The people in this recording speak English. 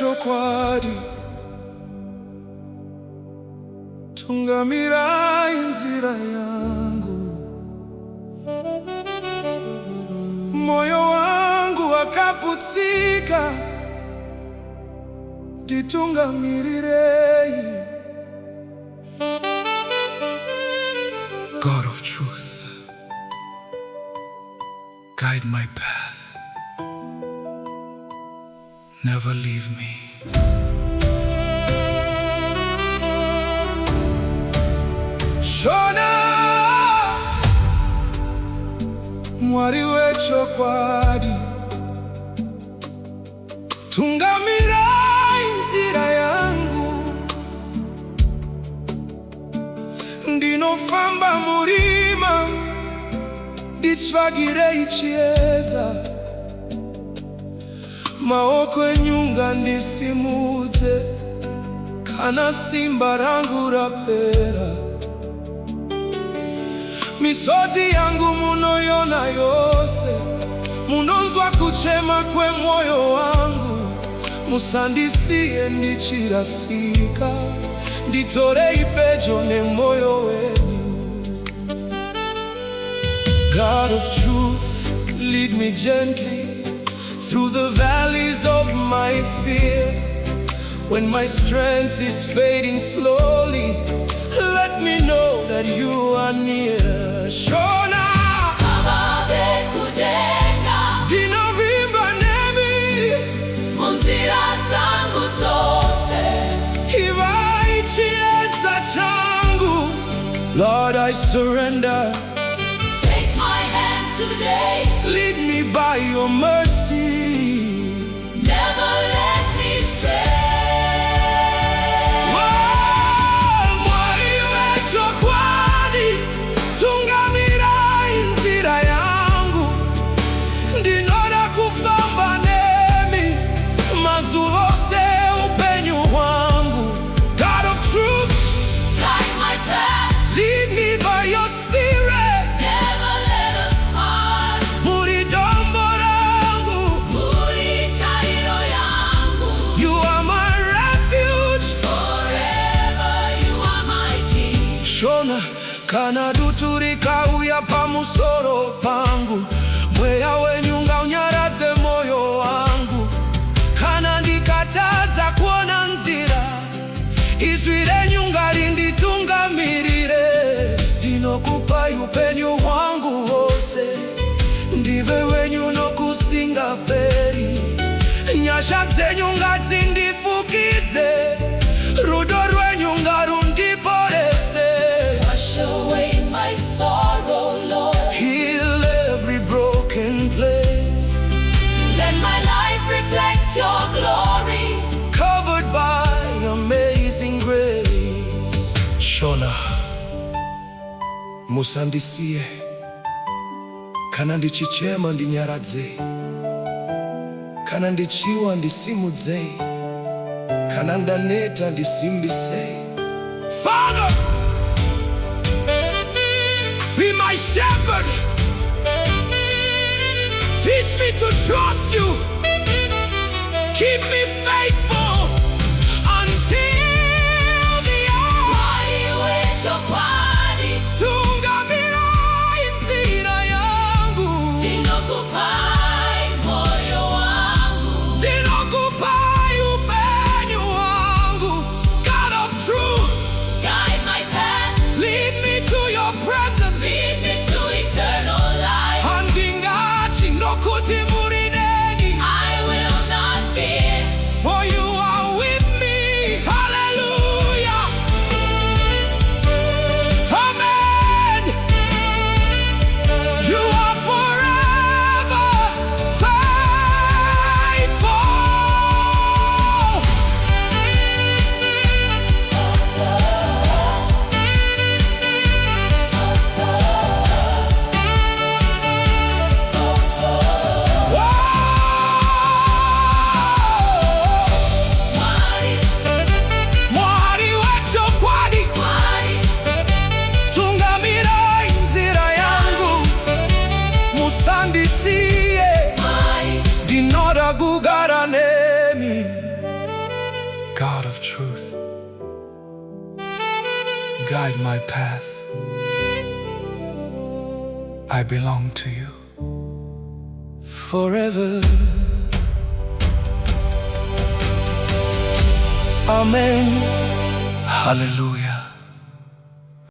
weChokwadi, Tungamirai Nzira Yangu. Moyo wangu wakaputsika, nditungamirire. God of truth, guide my path, never leave me. Shona Mwari weChokwadi, Tungamirai Nzira Yangu, ndinofamba murima nditsvagire ichiedza, maoko enyunga ndisimudze kana simba rangu rapera. Misodzi yangu munoiona yose, munonzwa kuchema kwemwoyo wangu. Musandisiye ndichirasika, nditorei pedyo nemoyo wenyu. God of truth, lead me gently through the valleys of my fear. When my strength is fading slowly, let me know that you are near. Shona ndinovimba nemi munzira dzangu dzose, iva ichiedza changu. Lord, I surrender. Take my hand today, lead me by your mercy, never let me stray. Mwari weChokwadi, Tungamirai Nzira Yangu, ndinoda kufamba nemi mazuva ose hupenyu hwangu. God of truth, Guide my path, lead me by your spirit, never let us part. muri dombo rangu, Muri tariro yangu, you are my refuge. forever you are my king. Shona kana dutu rikauya pamusoro pangu, mweya wenyu ngaunyaradze moyo wangu. Kana ndikatadza kuona nzira, izwi renyu ngarinditungamirire. Ndinokupai hupenyu hwangu hwose, ndive wenyu nokusinga peri. Nyasha dzenyu ngadzindifukidze, rudo rwenyu ngarundiporese. Wash away my sorrow, Lord. Heal every broken place, Let my life reflect your glory. covered by amazing grace. Shona musandisiye, kana ndichichema ndinyaradze, kana ndichiwa ndisimudze, kana ndaneta ndisimbise. Father, be my shepherd. Teach me to trust you. Keep me faithful until the end. Mwari weChokwadi, Tungamirai Nzira Yangu, ndinokupai moyo wangu. ndinokupai hupenyu hwangu. God of truth, Guide my path, lead me to your presence. lead me to eternal life. Handingachi nokuti muri neni, I will not fear, for you guide my path. I belong to you forever. Amen. Hallelujah.